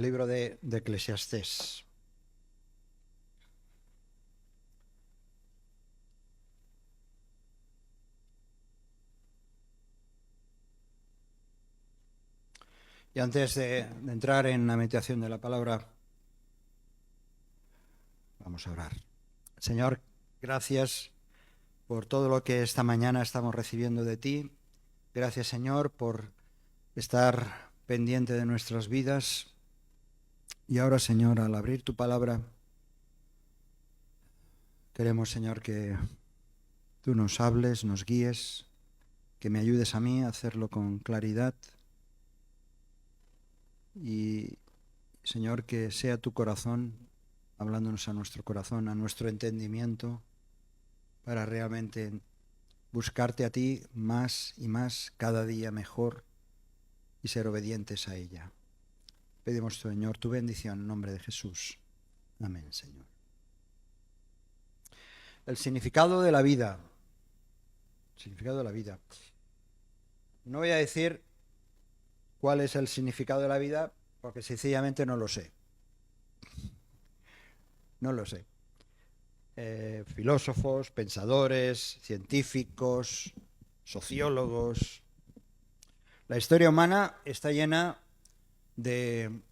Libro de Eclesiastés. Y antes de entrar en la meditación de la palabra, vamos a orar. Señor, gracias por todo lo que esta mañana estamos recibiendo de ti. Gracias, Señor, por estar pendiente de nuestras vidas. Y ahora, Señor, al abrir tu palabra, queremos, Señor, que tú nos hables, nos guíes, que me ayudes a mí a hacerlo con claridad. Y, Señor, que sea tu corazón hablándonos a nuestro corazón, a nuestro entendimiento, para realmente buscarte a ti más y más, cada día mejor, y ser obedientes a ella. Pedimos, Señor, tu bendición en nombre de Jesús. Amén, Señor. El significado de la vida. El significado de la vida. No voy a decir cuál es el significado de la vida, porque sencillamente no lo sé. No lo sé. Filósofos, pensadores, científicos, sociólogos. La historia humana está llena de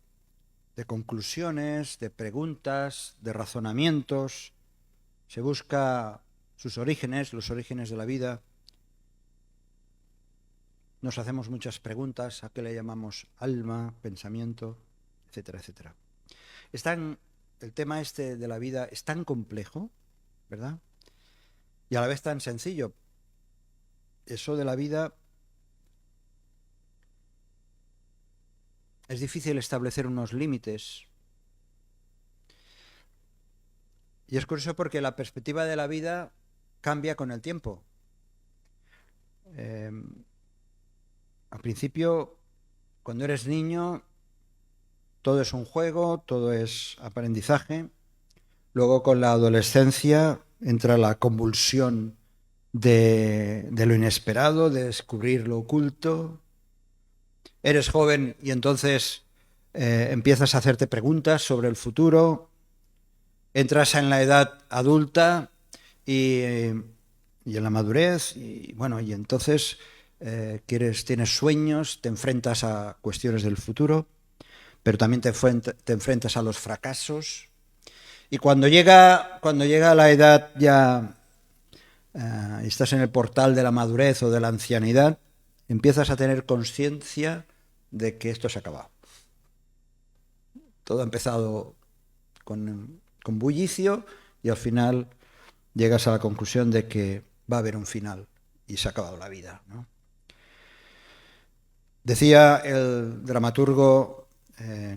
conclusiones, de preguntas, de razonamientos. Se busca sus orígenes, los orígenes de la vida. Nos hacemos muchas preguntas, a qué le llamamos alma, pensamiento, etcétera, etcétera. El tema este de la vida es tan complejo, ¿verdad? Y a la vez tan sencillo. Eso de la vida es difícil establecer unos límites. Y es curioso porque la perspectiva de la vida cambia con el tiempo. Al principio, cuando eres niño, todo es un juego, todo es aprendizaje. Luego, con la adolescencia, entra la convulsión de lo inesperado, de descubrir lo oculto. Eres joven y entonces empiezas a hacerte preguntas sobre el futuro. Entras en la edad adulta y en la madurez, y entonces tienes sueños, te enfrentas a cuestiones del futuro, pero también te enfrentas a los fracasos. Y cuando llega la edad ya, estás en el portal de la madurez o de la ancianidad, empiezas a tener conciencia de que esto se ha acabado. Todo ha empezado con bullicio y al final llegas a la conclusión de que va a haber un final y se ha acabado la vida, ¿no? Decía el dramaturgo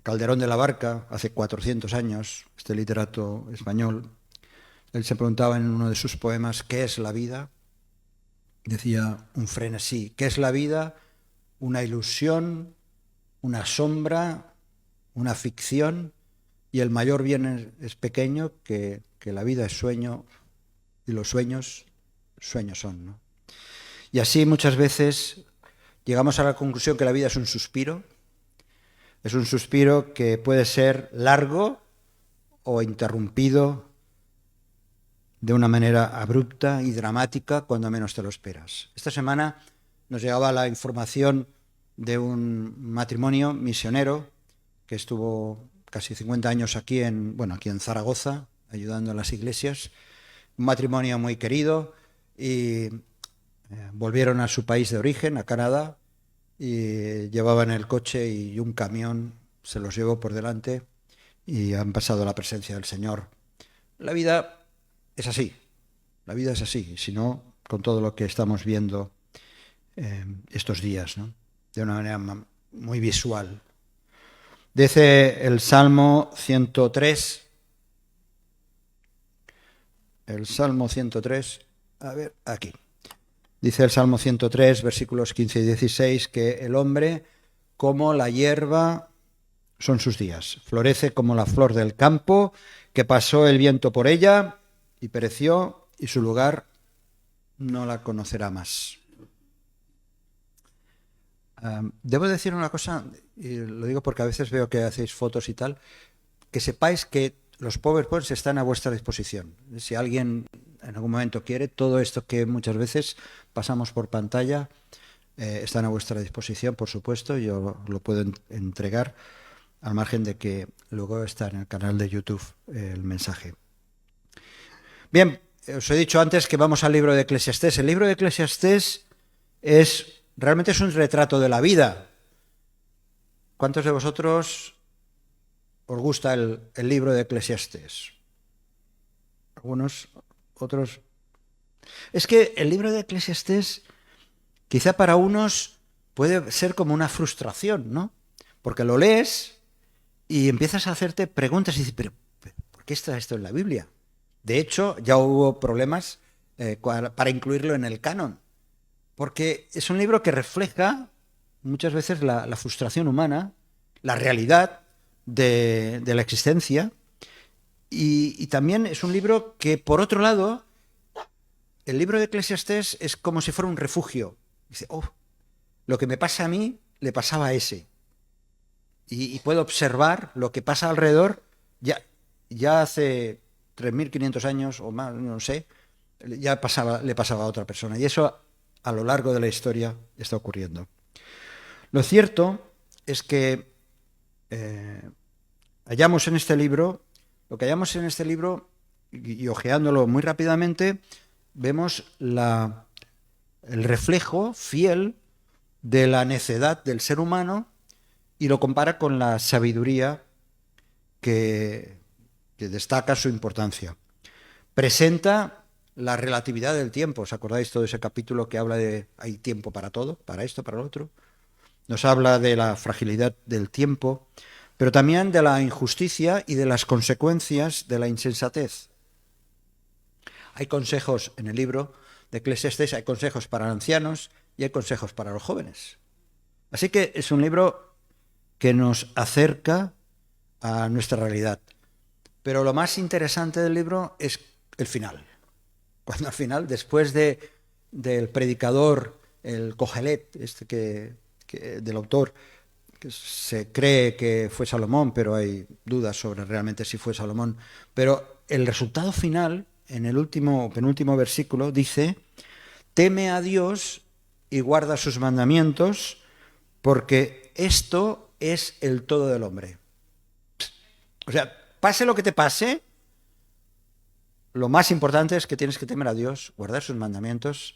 Calderón de la Barca, hace 400 años, este literato español, él se preguntaba en uno de sus poemas, ¿qué es la vida? Decía un frenesí, ¿qué es la vida? Una ilusión, una sombra, una ficción, y el mayor bien es pequeño, que la vida es sueño, y los sueños son, ¿no? Y así muchas veces llegamos a la conclusión que la vida es un suspiro que puede ser largo o interrumpido de una manera abrupta y dramática cuando menos te lo esperas. Esta semana nos llegaba la información de un matrimonio misionero que estuvo casi 50 años aquí en Zaragoza, ayudando a las iglesias. Un matrimonio muy querido, y volvieron a su país de origen, a Canadá, y llevaban el coche y un camión se los llevó por delante y han pasado a la presencia del Señor. La vida es así, si no, con todo lo que estamos viendo estos días, ¿no? De una manera muy visual. Dice el Salmo 103, a ver, aquí. Dice el Salmo 103, versículos 15 y 16, que el hombre, como la hierba, son sus días. Florece como la flor del campo, que pasó el viento por ella y pereció, y su lugar no la conocerá más. Debo decir una cosa, y lo digo porque a veces veo que hacéis fotos y tal, que sepáis que los PowerPoints están a vuestra disposición. Si alguien en algún momento quiere, todo esto que muchas veces pasamos por pantalla están a vuestra disposición, por supuesto. Yo lo puedo entregar al margen de que luego está en el canal de YouTube el mensaje. Bien, os he dicho antes que vamos al libro de Eclesiastés. El libro de Eclesiastés realmente es un retrato de la vida. ¿Cuántos de vosotros os gusta el libro de Eclesiastés? Algunos, otros. Es que el libro de Eclesiastés quizá para unos puede ser como una frustración, ¿no? Porque lo lees y empiezas a hacerte preguntas y dices, pero ¿por qué está esto en la Biblia? De hecho, ya hubo problemas para incluirlo en el canon, porque es un libro que refleja muchas veces la frustración humana, la realidad de la existencia, y también es un libro que, por otro lado, el libro de Eclesiastés es como si fuera un refugio. Dice, oh, lo que me pasa a mí le pasaba a ese. Y puedo observar lo que pasa alrededor ya hace 3.500 años o más, no sé, le pasaba a otra persona. Y eso a lo largo de la historia está ocurriendo. Lo cierto es que hallamos en este libro, lo que hallamos en este libro, y hojeándolo muy rápidamente, vemos el reflejo fiel de la necedad del ser humano y lo compara con la sabiduría que destaca su importancia. Presenta la relatividad del tiempo. ¿Os acordáis todo ese capítulo que habla de hay tiempo para todo, para esto, para lo otro? Nos habla de la fragilidad del tiempo, pero también de la injusticia y de las consecuencias de la insensatez. Hay consejos en el libro de Eclesiastés, hay consejos para ancianos y hay consejos para los jóvenes. Así que es un libro que nos acerca a nuestra realidad. Pero lo más interesante del libro es el final. Cuando al final, después del predicador, el Cogelet, del autor, que se cree que fue Salomón, pero hay dudas sobre realmente si fue Salomón. Pero el resultado final, en el penúltimo versículo, dice: teme a Dios y guarda sus mandamientos, porque esto es el todo del hombre. O sea, pase lo que te pase, lo más importante es que tienes que temer a Dios, guardar sus mandamientos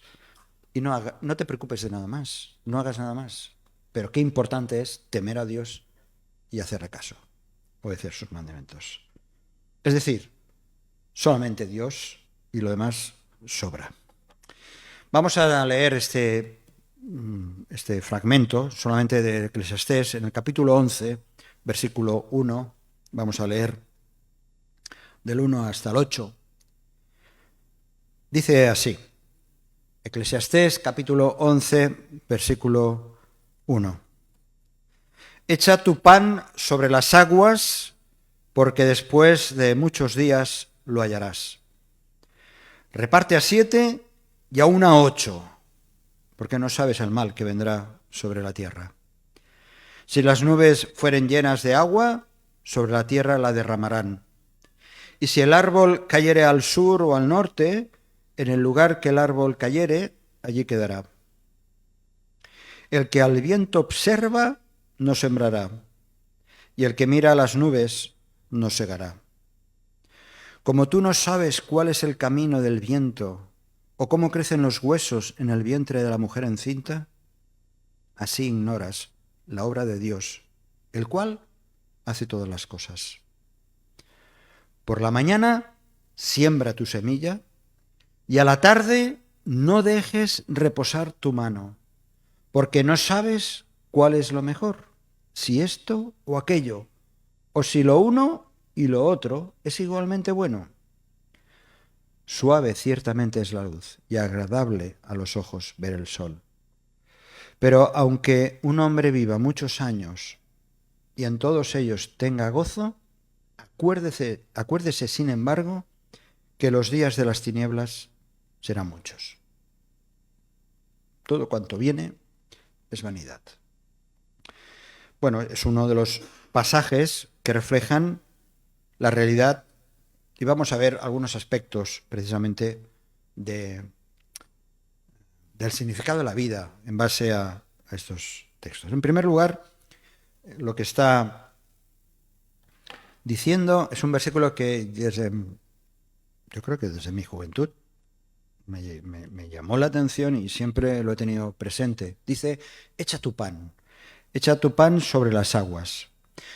y no te preocupes de nada más, no hagas nada más. Pero qué importante es temer a Dios y hacerle caso, obedecer sus mandamientos. Es decir, solamente Dios y lo demás sobra. Vamos a leer este fragmento solamente de Eclesiastés en el capítulo 11, versículo 1. Vamos a leer del 1 hasta el 8. Dice así, Eclesiastés capítulo 11, versículo 1. Echa tu pan sobre las aguas, porque después de muchos días lo hallarás. Reparte a 7 y aún a 8, porque no sabes el mal que vendrá sobre la tierra. Si las nubes fueren llenas de agua, sobre la tierra la derramarán. Y si el árbol cayere al sur o al norte, en el lugar que el árbol cayere, allí quedará. El que al viento observa, no sembrará, y el que mira a las nubes, no segará. Como tú no sabes cuál es el camino del viento, o cómo crecen los huesos en el vientre de la mujer encinta, así ignoras la obra de Dios, el cual hace todas las cosas. Por la mañana siembra tu semilla, y a la tarde no dejes reposar tu mano, porque no sabes cuál es lo mejor, si esto o aquello, o si lo uno y lo otro es igualmente bueno. Suave ciertamente es la luz y agradable a los ojos ver el sol. Pero aunque un hombre viva muchos años y en todos ellos tenga gozo, acuérdese sin embargo que los días de las tinieblas serán muchos. Todo cuanto viene es vanidad. Bueno, es uno de los pasajes que reflejan la realidad y vamos a ver algunos aspectos precisamente de, del significado de la vida en base a estos textos. En primer lugar, lo que está diciendo es un versículo que yo creo que desde mi juventud me llamó la atención y siempre lo he tenido presente. Dice, echa tu pan sobre las aguas.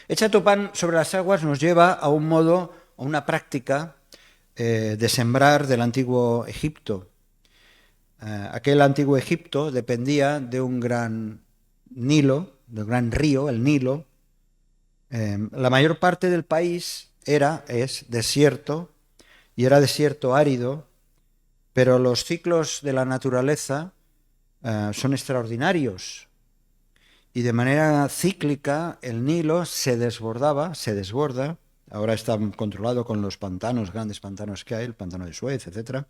Echa tu pan sobre las aguas nos lleva a un modo, a una práctica de sembrar del antiguo Egipto. Aquel antiguo Egipto dependía de un gran Nilo, del gran río, el Nilo. La mayor parte del país es desierto y era desierto árido, pero los ciclos de la naturaleza son extraordinarios y de manera cíclica el Nilo se desborda, ahora está controlado con los pantanos, grandes pantanos que hay, el pantano de Suez, etcétera,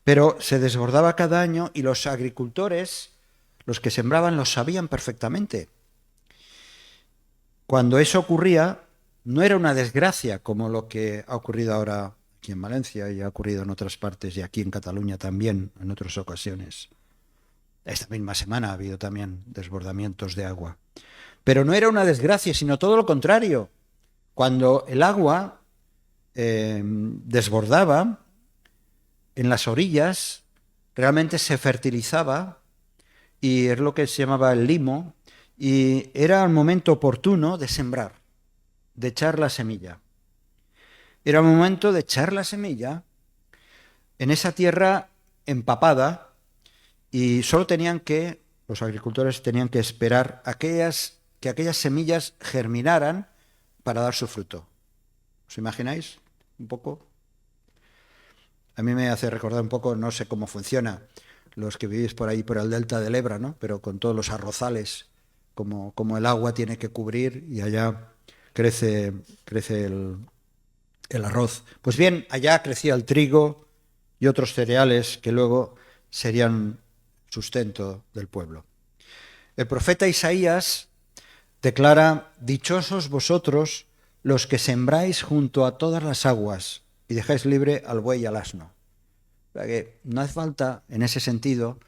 pero se desbordaba cada año y los agricultores, los que sembraban, lo sabían perfectamente. Cuando eso ocurría, no era una desgracia como lo que ha ocurrido ahora aquí en Valencia y ha ocurrido en otras partes y aquí en Cataluña también en otras ocasiones. Esta misma semana ha habido también desbordamientos de agua. Pero no era una desgracia, sino todo lo contrario. Cuando el agua desbordaba en las orillas, realmente se fertilizaba y es lo que se llamaba el limo, y era el momento oportuno de sembrar, de echar la semilla. Era el momento de echar la semilla en esa tierra empapada y los agricultores tenían que esperar que aquellas semillas germinaran para dar su fruto. ¿Os imagináis un poco? A mí me hace recordar un poco, no sé cómo funciona, los que vivís por ahí, por el delta del Ebro, ¿no? Pero con todos los arrozales, como el agua tiene que cubrir y allá crece el arroz. Pues bien, allá crecía el trigo y otros cereales que luego serían sustento del pueblo. El profeta Isaías declara, dichosos vosotros los que sembráis junto a todas las aguas y dejáis libre al buey y al asno. O sea que no hace falta, en ese sentido,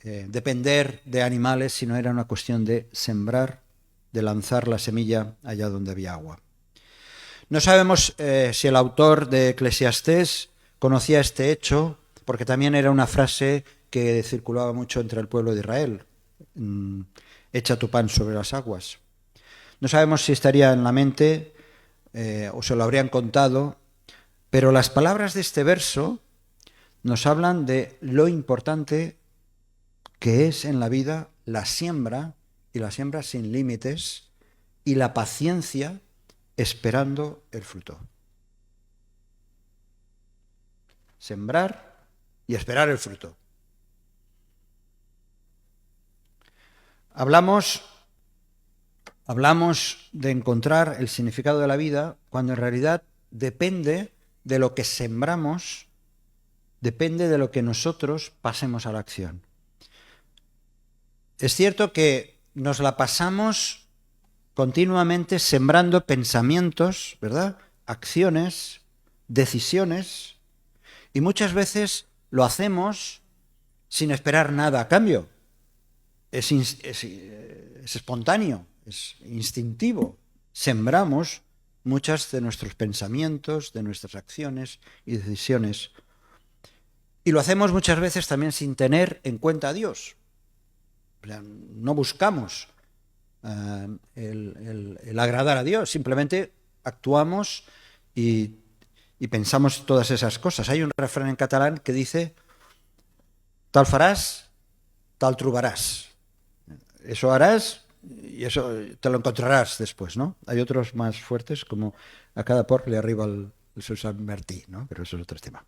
depender de animales, sino era una cuestión de sembrar, de lanzar la semilla allá donde había agua. No sabemos si el autor de Eclesiastés conocía este hecho, porque también era una frase que circulaba mucho entre el pueblo de Israel. Echa tu pan sobre las aguas. No sabemos si estaría en la mente o se lo habrían contado, pero las palabras de este verso nos hablan de lo importante que es en la vida la siembra, y la siembra sin límites, y la paciencia esperando el fruto. Sembrar y esperar el fruto. Hablamos de encontrar el significado de la vida cuando en realidad depende de lo que sembramos, depende de lo que nosotros pasemos a la acción. Es cierto que nos la pasamos continuamente sembrando pensamientos, ¿verdad? Acciones, decisiones, y muchas veces lo hacemos sin esperar nada a cambio. Es espontáneo, es instintivo. Sembramos muchos de nuestros pensamientos, de nuestras acciones y decisiones. Y lo hacemos muchas veces también sin tener en cuenta a Dios. No buscamos el agradar a Dios, simplemente actuamos y pensamos todas esas cosas. Hay un refrán en catalán que dice, tal faràs, tal trobaràs. Eso harás y eso te lo encontrarás después, ¿no? Hay otros más fuertes, como a cada porc le arriba el Sant Martí, ¿no? Pero eso es otro tema.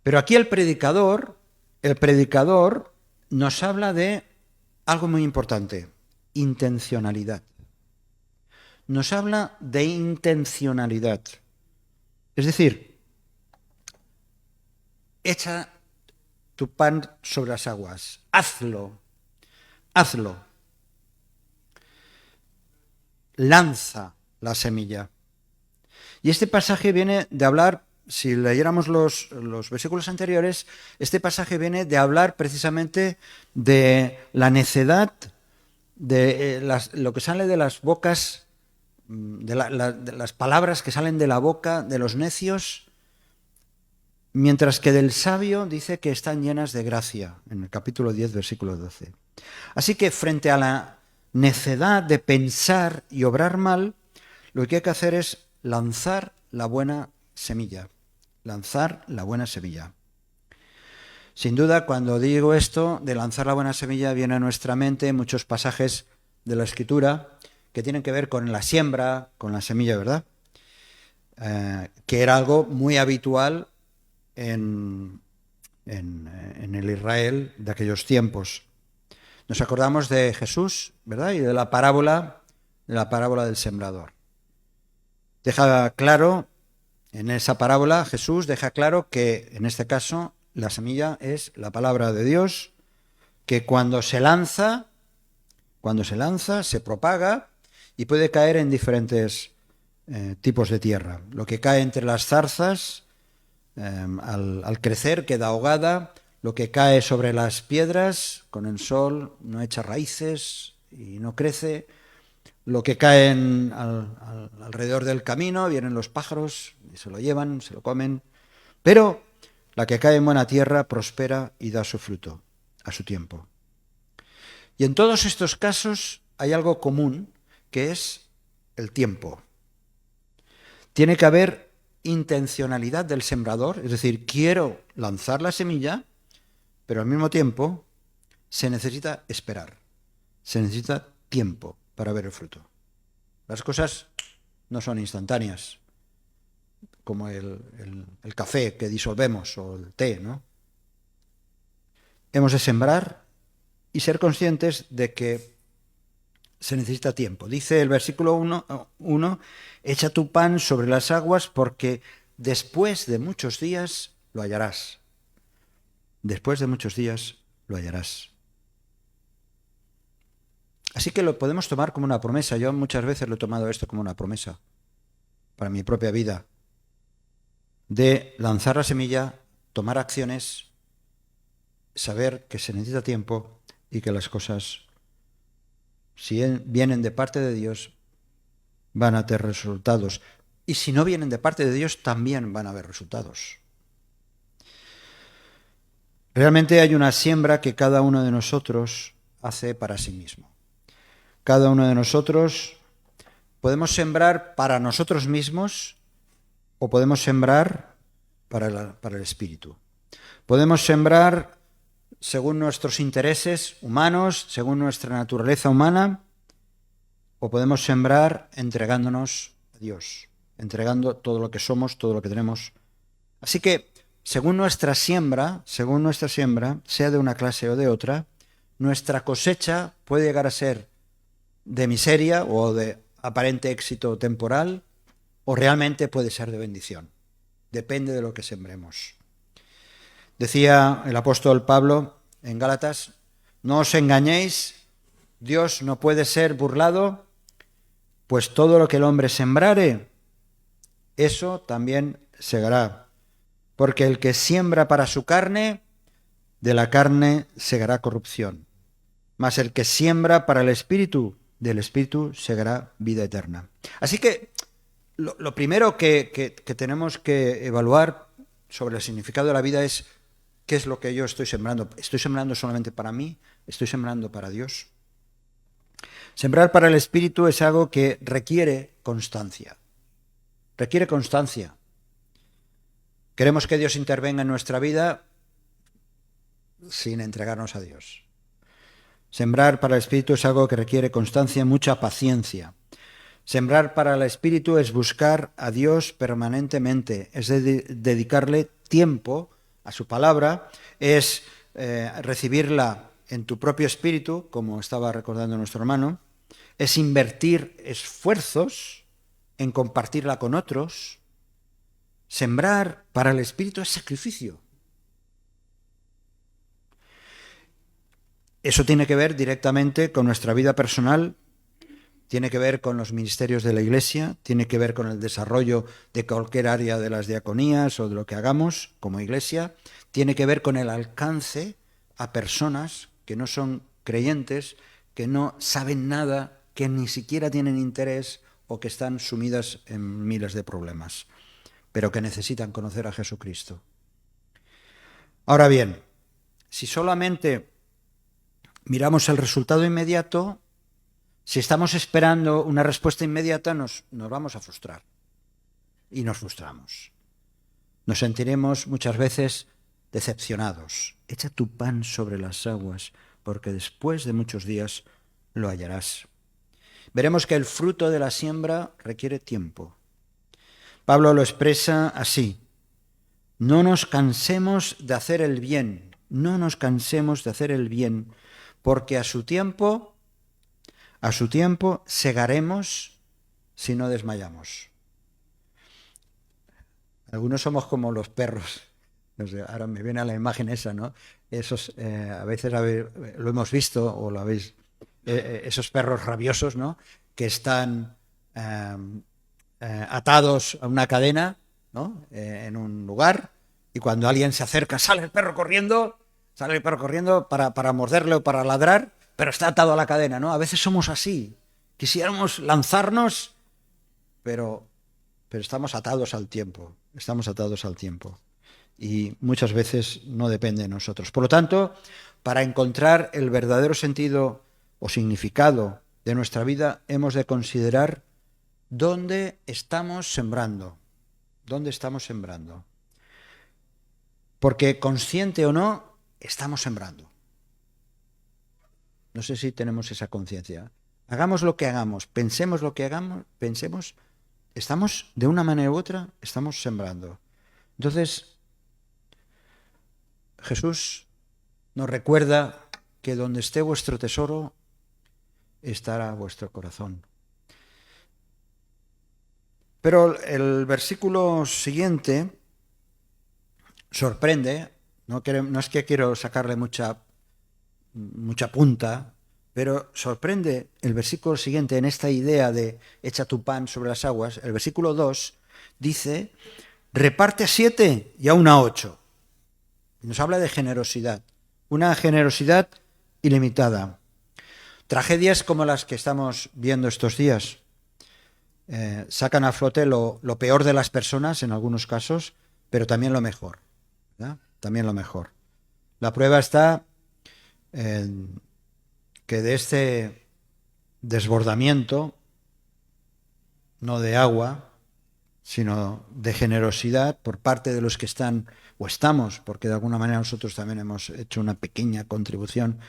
Pero aquí el predicador nos habla de algo muy importante, intencionalidad. Nos habla de intencionalidad. Es decir, echa tu pan sobre las aguas, hazlo. lanza la semilla. Y este pasaje viene de hablar, si leyéramos los versículos anteriores, este pasaje viene de hablar precisamente de la necedad, de lo que sale de las bocas, de las palabras que salen de la boca de los necios, mientras que del sabio dice que están llenas de gracia, en el capítulo 10, versículo 12. Así que frente a la necedad de pensar y obrar mal, lo que hay que hacer es lanzar la buena semilla. Lanzar la buena semilla. Sin duda, cuando digo esto de lanzar la buena semilla, viene a nuestra mente muchos pasajes de la Escritura que tienen que ver con la siembra, con la semilla, ¿verdad? Que era algo muy habitual en el Israel de aquellos tiempos. Nos acordamos de Jesús, ¿verdad? Y de la parábola del sembrador. Deja claro, en esa parábola, Jesús deja claro que, en este caso, la semilla es la palabra de Dios, que cuando se lanza, se propaga y puede caer en diferentes tipos de tierra. Lo que cae entre las zarzas, al crecer, queda ahogada. Lo que cae sobre las piedras, con el sol, no echa raíces y no crece. Lo que cae alrededor del camino, vienen los pájaros y se lo llevan, se lo comen. Pero la que cae en buena tierra prospera y da su fruto a su tiempo. Y en todos estos casos hay algo común, que es el tiempo. Tiene que haber intencionalidad del sembrador, es decir, quiero lanzar la semilla, pero al mismo tiempo se necesita esperar, se necesita tiempo para ver el fruto. Las cosas no son instantáneas, como el café que disolvemos o el té, ¿no? Hemos de sembrar y ser conscientes de que se necesita tiempo. Dice el versículo 1, echa tu pan sobre las aguas porque después de muchos días lo hallarás. Después de muchos días lo hallarás. Así que lo podemos tomar como una promesa. Yo muchas veces lo he tomado esto como una promesa para mi propia vida, de lanzar la semilla, tomar acciones, saber que se necesita tiempo y que las cosas, si vienen de parte de Dios, van a tener resultados. Y si no vienen de parte de Dios, también van a haber resultados. Realmente hay una siembra que cada uno de nosotros hace para sí mismo. Cada uno de nosotros podemos sembrar para nosotros mismos o podemos sembrar para el Espíritu. Podemos sembrar según nuestros intereses humanos, según nuestra naturaleza humana, o podemos sembrar entregándonos a Dios, entregando todo lo que somos, todo lo que tenemos. Así que, según nuestra siembra, sea de una clase o de otra, nuestra cosecha puede llegar a ser de miseria o de aparente éxito temporal, o realmente puede ser de bendición. Depende de lo que sembremos. Decía el apóstol Pablo en Gálatas, no os engañéis, Dios no puede ser burlado, pues todo lo que el hombre sembrare, eso también segará. Porque el que siembra para su carne, de la carne segará corrupción. Mas el que siembra para el Espíritu, del Espíritu segará vida eterna. Así que lo primero que tenemos que evaluar sobre el significado de la vida es qué es lo que yo estoy sembrando. ¿Estoy sembrando solamente para mí? ¿Estoy sembrando para Dios? Sembrar para el Espíritu es algo que requiere constancia. Requiere constancia. Queremos que Dios intervenga en nuestra vida sin entregarnos a Dios. Sembrar para el Espíritu es algo que requiere constancia y mucha paciencia. Sembrar para el Espíritu es buscar a Dios permanentemente, es dedicarle tiempo a su palabra, es recibirla en tu propio espíritu, como estaba recordando nuestro hermano, es invertir esfuerzos en compartirla con otros. Sembrar para el Espíritu es sacrificio. Eso tiene que ver directamente con nuestra vida personal, tiene que ver con los ministerios de la Iglesia, tiene que ver con el desarrollo de cualquier área de las diaconías o de lo que hagamos como Iglesia, tiene que ver con el alcance a personas que no son creyentes, que no saben nada, que ni siquiera tienen interés o que están sumidas en miles de problemas, pero que necesitan conocer a Jesucristo. Ahora bien, si solamente miramos el resultado inmediato, si estamos esperando una respuesta inmediata, nos vamos a frustrar. Y nos frustramos. Nos sentiremos muchas veces decepcionados. Echa tu pan sobre las aguas, porque después de muchos días lo hallarás. Veremos que el fruto de la siembra requiere tiempo. Pablo lo expresa así: no nos cansemos de hacer el bien, no nos cansemos de hacer el bien, porque a su tiempo segaremos si no desmayamos. Algunos somos como los perros. No sé, ahora me viene a la imagen esa, ¿no? Esos, a veces lo hemos visto o lo habéis, esos perros rabiosos, ¿no? Que están atados a una cadena, ¿no? En un lugar, y cuando alguien se acerca, sale el perro corriendo para morderle o para ladrar, pero está atado a la cadena, ¿no? A veces somos así. Quisiéramos lanzarnos, pero estamos atados al tiempo. Y muchas veces no depende de nosotros. Por lo tanto, para encontrar el verdadero sentido o significado de nuestra vida, hemos de considerar dónde estamos sembrando. ¿Dónde estamos sembrando? Porque consciente o no, estamos sembrando. No sé si tenemos esa conciencia. Hagamos lo que hagamos, pensemos lo que hagamos, estamos de una manera u otra, estamos sembrando. Entonces, Jesús nos recuerda que donde esté vuestro tesoro, estará vuestro corazón. Pero el versículo siguiente sorprende, no es que quiero sacarle mucha punta, pero sorprende el versículo siguiente en esta idea de echa tu pan sobre las aguas. El versículo 2 dice, reparte a 7 y aún a 8. Nos habla de generosidad, una generosidad ilimitada. Tragedias como las que estamos viendo estos días sacan a flote lo peor de las personas en algunos casos, pero también lo mejor, ¿verdad? También lo mejor. La prueba está en que de este desbordamiento, no de agua, sino de generosidad por parte de los que están, o estamos, porque de alguna manera nosotros también hemos hecho una pequeña contribución,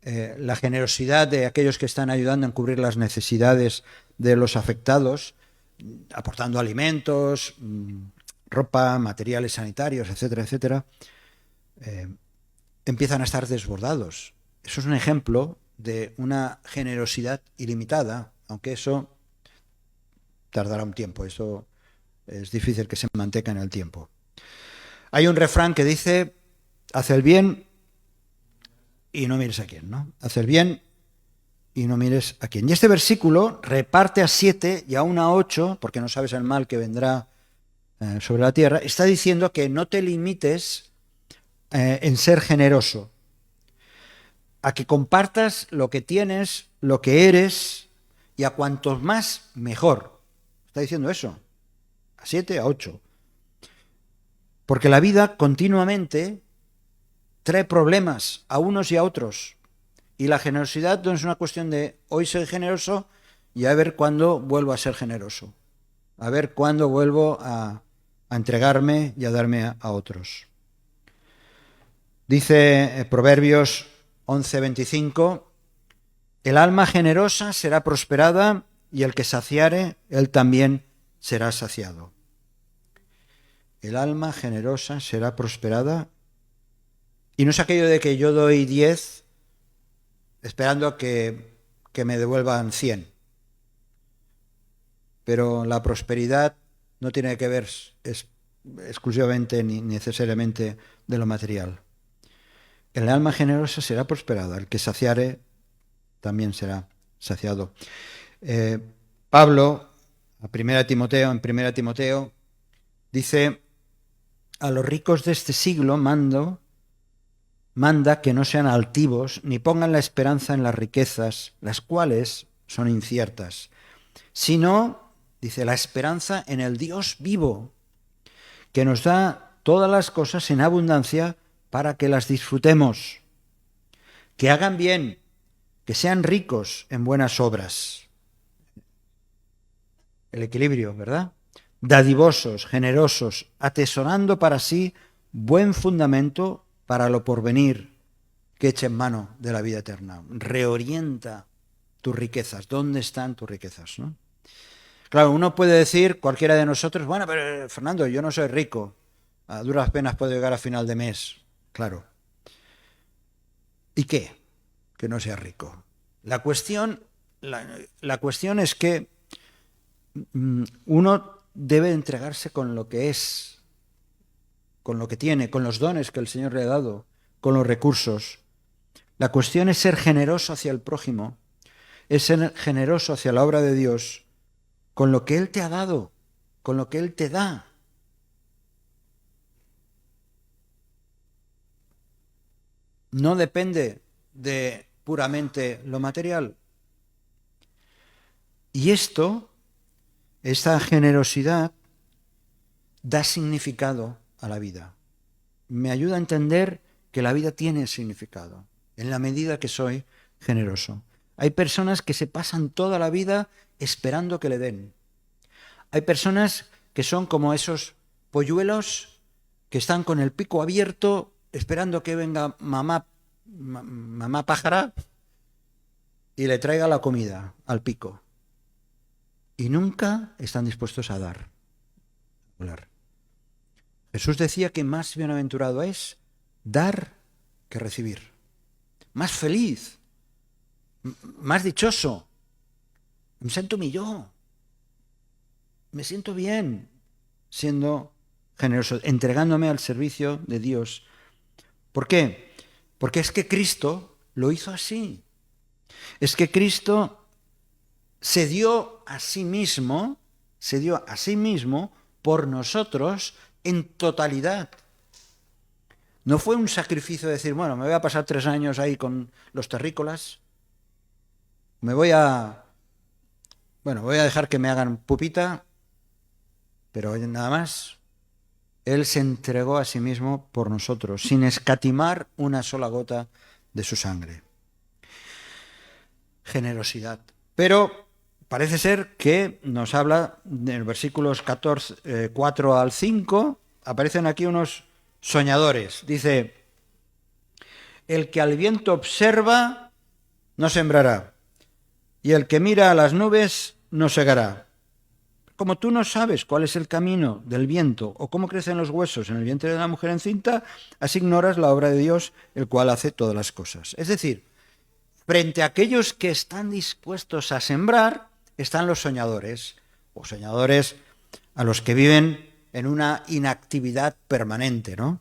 la generosidad de aquellos que están ayudando en cubrir las necesidades de los afectados, aportando alimentos, ropa, materiales sanitarios, etcétera, etcétera, empiezan a estar desbordados. Eso es un ejemplo de una generosidad ilimitada, aunque eso tardará un tiempo, eso es difícil que se mantenga en el tiempo. Hay un refrán que dice, haz el bien y no mires a quién, ¿no? Haz el bien y no mires a quién. Y este versículo reparte a 7 y aún a 8, porque no sabes el mal que vendrá sobre la tierra, está diciendo que no te limites en ser generoso, a que compartas lo que tienes, lo que eres, y a cuantos más, mejor. Está diciendo eso, a 7, a 8. Porque la vida continuamente trae problemas a unos y a otros. Y la generosidad no es una cuestión de hoy soy generoso y a ver cuándo vuelvo a ser generoso. A ver cuándo vuelvo a entregarme y a darme a otros. Dice Proverbios 11:25, el alma generosa será prosperada y el que saciare, él también será saciado. El alma generosa será prosperada. Y no es aquello de que yo doy 10 esperando que me devuelvan 100. Pero la prosperidad no tiene que ver exclusivamente ni necesariamente de lo material. El alma generosa será prosperada, el que saciare también será saciado. Eh, Pablo, en primera Timoteo, dice: a los ricos de este siglo manda que no sean altivos ni pongan la esperanza en las riquezas, las cuales son inciertas, sino, dice, la esperanza en el Dios vivo, que nos da todas las cosas en abundancia para que las disfrutemos, que hagan bien, que sean ricos en buenas obras. El equilibrio, ¿verdad? Dadivosos, generosos, atesorando para sí buen fundamento para lo porvenir, que eche en mano de la vida eterna. Reorienta tus riquezas. ¿Dónde están tus riquezas? ¿No? Claro, uno puede decir, cualquiera de nosotros, bueno, pero Fernando, yo no soy rico. A duras penas puedo llegar a final de mes. Claro. ¿Y qué? Que no sea rico. La cuestión es que uno debe entregarse con lo que es, con lo que tiene, con los dones que el Señor le ha dado, con los recursos. La cuestión es ser generoso hacia el prójimo, es ser generoso hacia la obra de Dios, con lo que Él te ha dado, con lo que Él te da. No depende de puramente lo material. Y esta generosidad da significado a la vida. Me ayuda a entender que la vida tiene significado, en la medida que soy generoso. Hay personas que se pasan toda la vida esperando que le den. Hay personas que son como esos polluelos que están con el pico abierto esperando que venga mamá pájara y le traiga la comida al pico. Y nunca están dispuestos a dar. Jesús decía que más bienaventurado es dar que recibir. Más feliz, más dichoso. Me siento millón. Me siento bien siendo generoso, entregándome al servicio de Dios. ¿Por qué? Porque es que Cristo lo hizo así. Es que Cristo se dio a sí mismo por nosotros en totalidad. No fue un sacrificio de decir, bueno, me voy a pasar 3 años ahí con los terrícolas, voy a dejar que me hagan pupita, pero nada más. Él se entregó a sí mismo por nosotros, sin escatimar una sola gota de su sangre. Generosidad. Pero parece ser que nos habla, en versículos 4 al 5, aparecen aquí unos soñadores. Dice: el que al viento observa no sembrará, y el que mira a las nubes no segará. Como tú no sabes cuál es el camino del viento o cómo crecen los huesos en el vientre de la mujer encinta, así ignoras la obra de Dios, el cual hace todas las cosas. Es decir, frente a aquellos que están dispuestos a sembrar, están los soñadores, o soñadores a los que viven en una inactividad permanente, ¿no?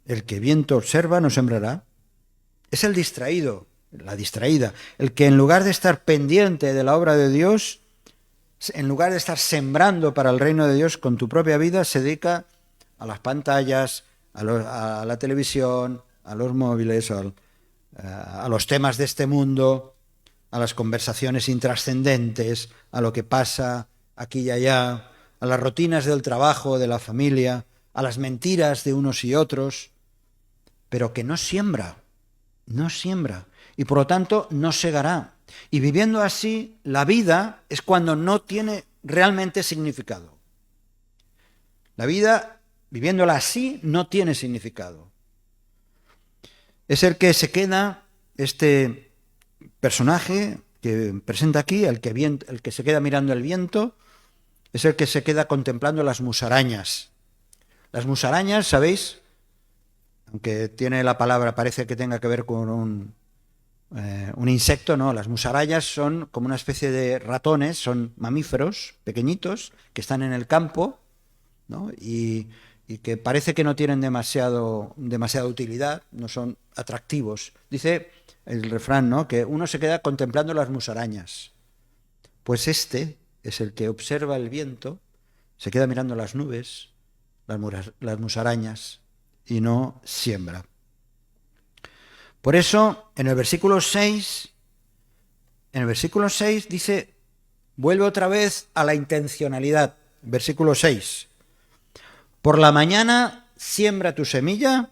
El que viento observa no sembrará. Es el distraído, la distraída, el que en lugar de estar pendiente de la obra de Dios, en lugar de estar sembrando para el reino de Dios con tu propia vida, se dedica a las pantallas, a la televisión, a los móviles, a los temas de este mundo, a las conversaciones intrascendentes, a lo que pasa aquí y allá, a las rutinas del trabajo, de la familia, a las mentiras de unos y otros, pero que no siembra, y por lo tanto no segará. Y viviendo así, la vida es cuando no tiene realmente significado. La vida, viviéndola así, no tiene significado. Es el que se queda, este personaje que presenta aquí, el que se queda mirando el viento, es el que se queda contemplando las musarañas. Las musarañas, ¿sabéis? Aunque tiene la palabra, parece que tenga que ver con un insecto, no. Las musarañas son como una especie de ratones, son mamíferos pequeñitos que están en el campo, ¿no? y que parece que no tienen demasiada utilidad, no son atractivos. Dice el refrán, ¿no?, que uno se queda contemplando las musarañas. Pues este es el que observa el viento, se queda mirando las nubes, las musarañas, y no siembra. Por eso, en el versículo 6 dice, vuelve otra vez a la intencionalidad. Versículo 6. Por la mañana siembra tu semilla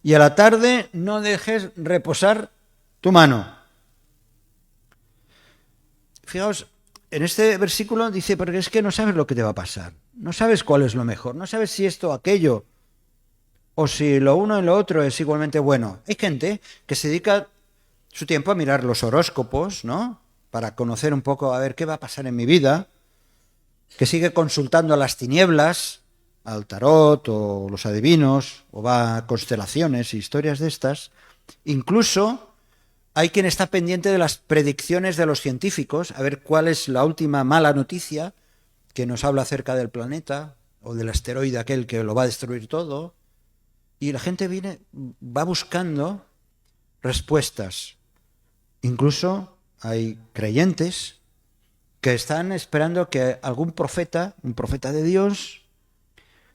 y a la tarde no dejes reposar tu mano. Fijaos, en este versículo dice, porque es que no sabes lo que te va a pasar. No sabes cuál es lo mejor. No sabes si esto o aquello, o si lo uno y lo otro es igualmente bueno. Hay gente que se dedica su tiempo a mirar los horóscopos, ¿no? Para conocer un poco a ver qué va a pasar en mi vida, que sigue consultando a las tinieblas, al tarot o los adivinos, o va a constelaciones y historias de estas. Incluso hay quien está pendiente de las predicciones de los científicos, a ver cuál es la última mala noticia que nos habla acerca del planeta o del asteroide aquel que lo va a destruir todo. Y la gente va buscando respuestas. Incluso hay creyentes que están esperando que algún profeta, un profeta de Dios,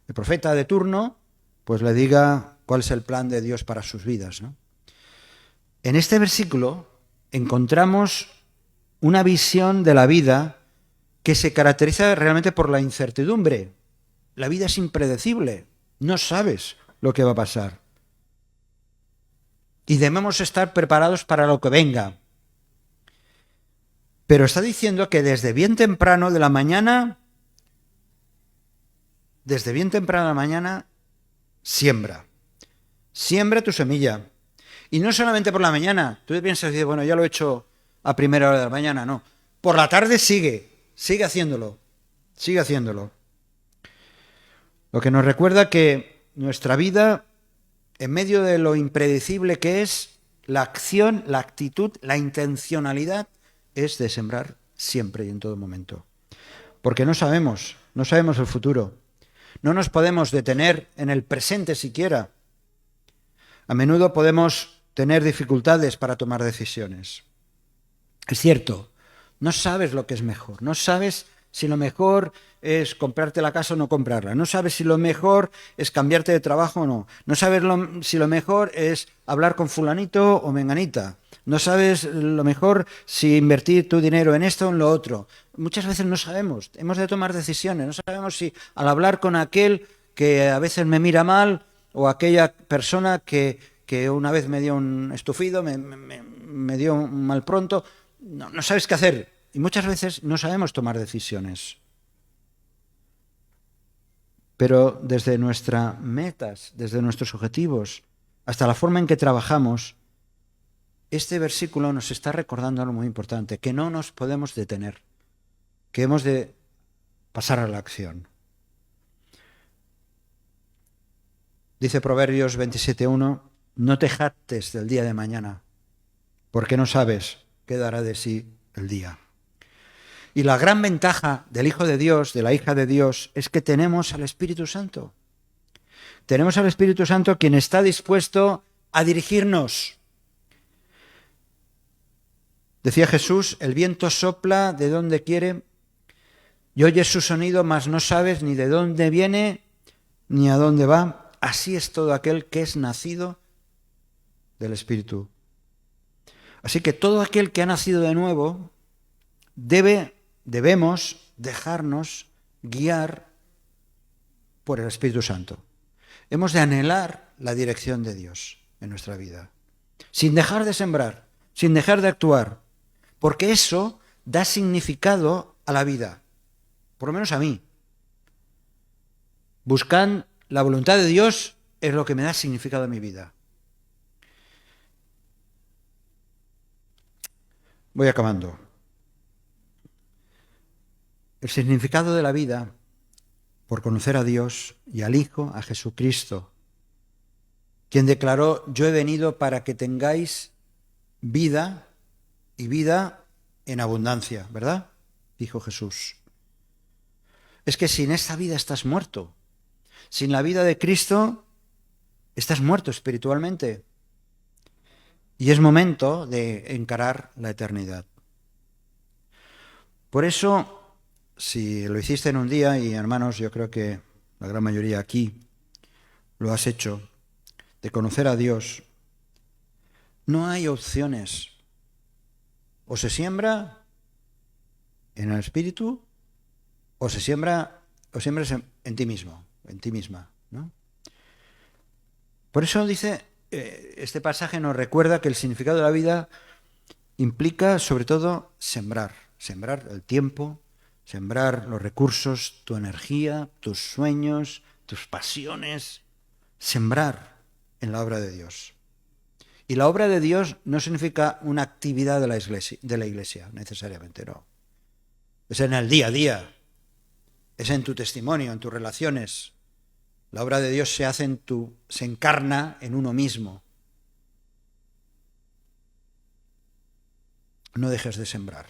el profeta de turno, pues le diga cuál es el plan de Dios para sus vidas, ¿no? En este versículo encontramos una visión de la vida que se caracteriza realmente por la incertidumbre. La vida es impredecible, no sabes lo que va a pasar. Y debemos estar preparados para lo que venga. Pero está diciendo que desde bien temprano de la mañana, siembra. Siembra tu semilla. Y no solamente por la mañana. Tú piensas, bueno, ya lo he hecho a primera hora de la mañana. No. Por la tarde sigue haciéndolo. Sigue haciéndolo. Lo que nos recuerda que nuestra vida, en medio de lo impredecible que es, la acción, la actitud, la intencionalidad, es de sembrar siempre y en todo momento. Porque no sabemos el futuro. No nos podemos detener en el presente siquiera. A menudo podemos tener dificultades para tomar decisiones. Es cierto, no sabes lo que es mejor, no sabes si lo mejor es comprarte la casa o no comprarla, no sabes si lo mejor es cambiarte de trabajo o no, no sabes si lo mejor es hablar con fulanito o menganita, no sabes lo mejor si invertir tu dinero en esto o en lo otro. Muchas veces no sabemos, hemos de tomar decisiones, no sabemos si al hablar con aquel que a veces me mira mal o aquella persona que una vez me dio un estufido, me dio un mal pronto, no sabes qué hacer. Y muchas veces no sabemos tomar decisiones. Pero desde nuestras metas, desde nuestros objetivos, hasta la forma en que trabajamos, este versículo nos está recordando algo muy importante, que no nos podemos detener, que hemos de pasar a la acción. Dice Proverbios 27:1, no te jactes del día de mañana, porque no sabes qué dará de sí el día. Y la gran ventaja del Hijo de Dios, de la hija de Dios, es que tenemos al Espíritu Santo. Tenemos al Espíritu Santo quien está dispuesto a dirigirnos. Decía Jesús, el viento sopla de donde quiere y oyes su sonido, mas no sabes ni de dónde viene ni a dónde va. Así es todo aquel que es nacido del Espíritu. Así que todo aquel que ha nacido de nuevo debemos dejarnos guiar por el Espíritu Santo. Hemos de anhelar la dirección de Dios en nuestra vida, sin dejar de sembrar, sin dejar de actuar, porque eso da significado a la vida, por lo menos a mí. Buscar la voluntad de Dios es lo que me da significado a mi vida. Voy acabando. El significado de la vida, por conocer a Dios y al Hijo, a Jesucristo, quien declaró, yo he venido para que tengáis vida y vida en abundancia, ¿verdad? Dijo Jesús. Es que sin esta vida estás muerto. Sin la vida de Cristo estás muerto espiritualmente. Y es momento de encarar la eternidad. Por eso, si lo hiciste en un día, y hermanos, yo creo que la gran mayoría aquí lo has hecho, de conocer a Dios, no hay opciones. O se siembra en el Espíritu, o siembras en ti mismo, en ti misma, ¿no? Por eso dice, este pasaje nos recuerda que el significado de la vida implica sobre todo sembrar el tiempo, sembrar los recursos, tu energía, tus sueños, tus pasiones, sembrar en la obra de Dios. Y la obra de Dios no significa una actividad de la iglesia, necesariamente, no. Es en el día a día, es en tu testimonio, en tus relaciones. La obra de Dios se encarna en uno mismo. No dejes de sembrar.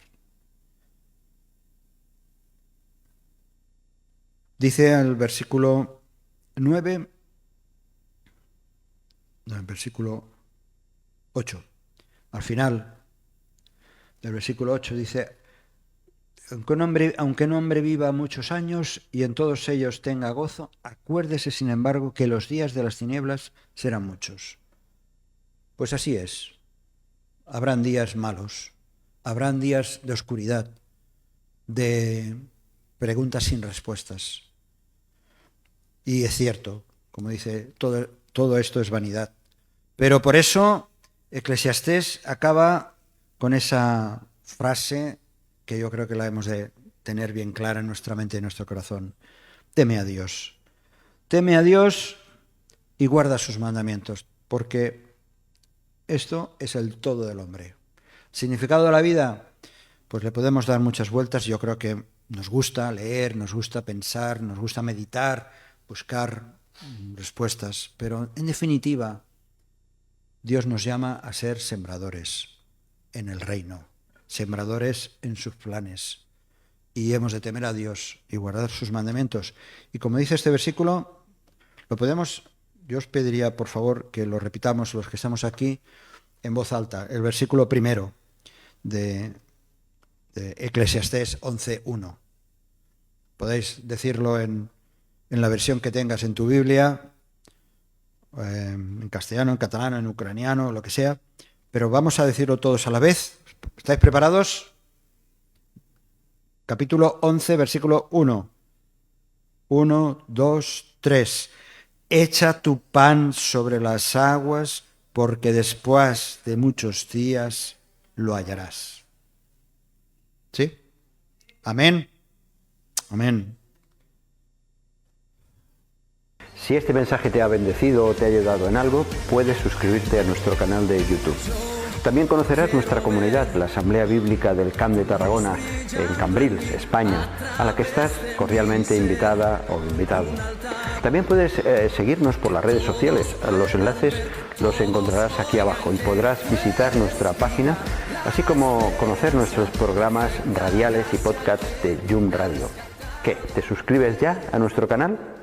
Dice el versículo 9, no, el versículo 8, al final del versículo 8 dice: aunque un hombre viva muchos años y en todos ellos tenga gozo, acuérdese, sin embargo, que los días de las tinieblas serán muchos. Pues así es. Habrán días malos, habrán días de oscuridad, de preguntas sin respuestas. Y es cierto, como dice, todo esto es vanidad. Pero por eso Eclesiastés acaba con esa frase que yo creo que la hemos de tener bien clara en nuestra mente y en nuestro corazón. Teme a Dios. Teme a Dios y guarda sus mandamientos, porque esto es el todo del hombre. ¿Significado de la vida? Pues le podemos dar muchas vueltas. Yo creo que nos gusta leer, nos gusta pensar, nos gusta meditar, buscar respuestas, pero en definitiva, Dios nos llama a ser sembradores en el reino, sembradores en sus planes, y hemos de temer a Dios y guardar sus mandamientos. Y como dice este versículo, yo os pediría por favor que lo repitamos los que estamos aquí en voz alta, el versículo primero de Eclesiastés 11:1. Podéis decirlo en la versión que tengas en tu Biblia, en castellano, en catalán, en ucraniano, lo que sea, pero vamos a decirlo todos a la vez. ¿Estáis preparados? Capítulo 11, versículo 1. 1, 2, 3. Echa tu pan sobre las aguas, porque después de muchos días lo hallarás. ¿Sí? Amén. Amén. Si este mensaje te ha bendecido o te ha ayudado en algo, puedes suscribirte a nuestro canal de YouTube. También conocerás nuestra comunidad, la Asamblea Bíblica del Camp de Tarragona, en Cambrils, España, a la que estás cordialmente invitada o invitado. También puedes seguirnos por las redes sociales. Los enlaces los encontrarás aquí abajo y podrás visitar nuestra página, así como conocer nuestros programas radiales y podcasts de Yum Radio. ¿Qué? ¿Te suscribes ya a nuestro canal?